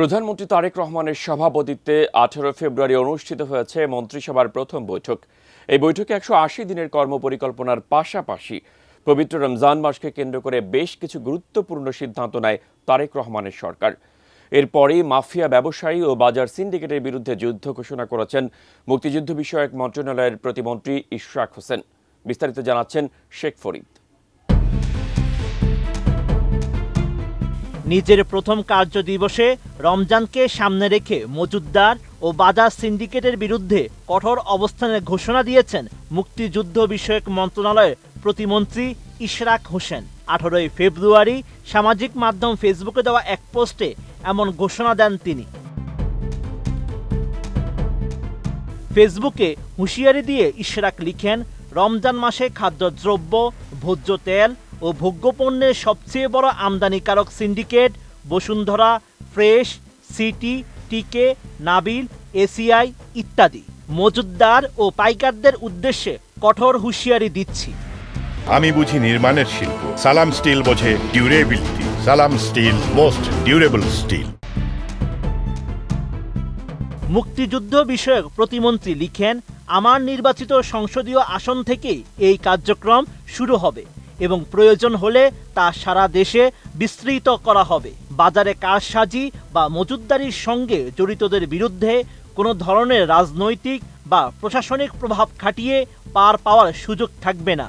প্রধানমন্ত্রী তারেক রহমানের সভাপতিত্বে 18 ফেব্রুয়ারি অনুষ্ঠিত হয়েছে মন্ত্রিসভার প্রথম বৈঠক। এই বৈঠকে 180 দিনের কর্মপরিকল্পনার পাশাপাশি পবিত্র রমজান মাসকে কেন্দ্র করে বেশ কিছু গুরুত্বপূর্ণ সিদ্ধান্ত নেয় তারেক রহমানের সরকার। এরপরই মাফিয়া ব্যবসায়ী ও বাজার সিন্ডিকেটের বিরুদ্ধে যুদ্ধ ঘোষণা করেছেন মুক্তিযুদ্ধ বিষয়ক মন্ত্রণালয়ের প্রতিমন্ত্রী ইশরাক হোসেন। বিস্তারিত জানাচ্ছেন শেখ ফরিদ। নিজের প্রথম কার্য দিবসে রমজানকে সামনে রেখে মজুতদার ও বাজার সিন্ডিকেটের বিরুদ্ধে কঠোর অবস্থানের ঘোষণা দিয়েছেন মুক্তিযুদ্ধ বিষয়ক মন্ত্রণালয়ের প্রতিমন্ত্রী ইশরাক হোসেন। 18 ফেব্রুয়ারি সামাজিক মাধ্যম ফেসবুকে দেওয়া এক পোস্টে এমন ঘোষণা দেন তিনি। ফেসবুকে হুঁশিয়ারি দিয়ে ইশরাক লিখেন, রমজান মাসে খাদ্যদ্রব্য, ভোজ্য তেল ও ভোগ্যপণ্যের সবচেয়ে বড় আমদানিকারক সিন্ডিকেট বসুন্ধরা, ফ্রেশ, সিটি, টিকে, নাবিল, এসিআই ইত্যাদি মজুতদার ও পাইকারদের উদ্দেশ্যে কঠোর হুঁশিয়ারি দিচ্ছি। আমি বুঝি নির্মাণের শিল্প, সালাম স্টিল বোঝে ডিউরেবিলিটি। সালাম স্টিল, মোস্ট ডিউরেবল স্টিল। মুক্তিযুদ্ধ বিষয়ক প্রতিমন্ত্রী লিখেন, আমার নির্বাচিত সংসদীয় আসন থেকেই এই কার্যক্রম শুরু হবে এবং প্রয়োজন হলে তা সারা দেশে বিস্তৃত করা হবে। বাজারে কারসাজি বা মজুতদারির সঙ্গে জড়িতদের বিরুদ্ধে কোনো ধরনের রাজনৈতিক বা প্রশাসনিক প্রভাব খাটিয়ে পার পাওয়ার সুযোগ থাকবে না।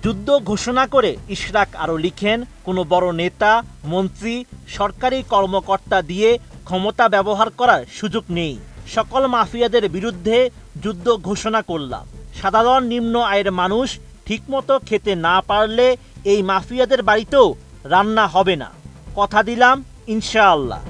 যুদ্ধ ঘোষণা করে ইশরাক আরও লিখেন, কোনো বড় নেতা, মন্ত্রী, সরকারি কর্মকর্তা দিয়ে ক্ষমতা ব্যবহার করার সুযোগ নেই। সকল মাফিয়াদের বিরুদ্ধে যুদ্ধ ঘোষণা করলাম। সাধারণ নিম্ন আয়ের মানুষ ঠিকমতো খেতে না পারলে এই মাফিয়াদের বাড়িতেও রান্না হবে না। কথা দিলাম, ইনশাআল্লাহ।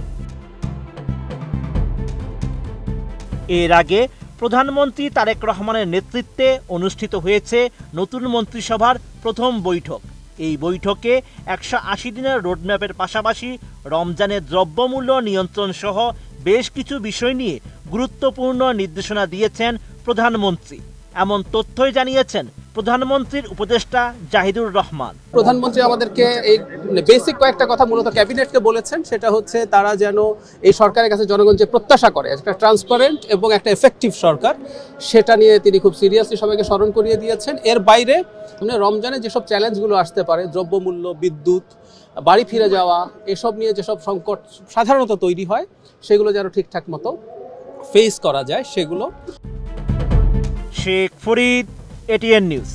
এর আগে প্রধানমন্ত্রী তারেক রহমানের নেতৃত্বে অনুষ্ঠিত হয়েছে নতুন মন্ত্রিসভার প্রথম বৈঠক। এই বৈঠকে 180 দিনের রোডম্যাপের পাশাপাশি রমজানের দ্রব্যমূল্য নিয়ন্ত্রণ সহ বেশ কিছু বিষয় নিয়ে গুরুত্বপূর্ণ নির্দেশনা দিয়েছেন প্রধানমন্ত্রী। এমন তথ্যই জানিয়েছেন প্রধানমন্ত্রীর উপদেষ্টা জাহিদুর রহমান। প্রধানমন্ত্রী আমাদেরকে এই বেসিক কয়েকটা কথা মূলত ক্যাবিনেটকে বলেছেন, সেটা হচ্ছে তারা যেন এই সরকারের কাছে জনগণ যে প্রত্যাশা করে একটা ট্রান্সপারেন্ট এবং একটা এফেক্টিভ সরকার, সেটা নিয়ে তিনি খুব সিরিয়াসলি সবাইকে স্মরণ করিয়ে দিয়েছেন। এর বাইরে রমজানে যেসব চ্যালেঞ্জগুলো আসতে পারে, দ্রব্যমূল্য, বিদ্যুৎ, বাড়ি ফিরে যাওয়া, এসব নিয়ে যেসব সংকট সাধারণত তৈরি হয় সেগুলো যেন ঠিকঠাক মতো ফেস করা যায় সেগুলো। Sheikh Farid, ATN news.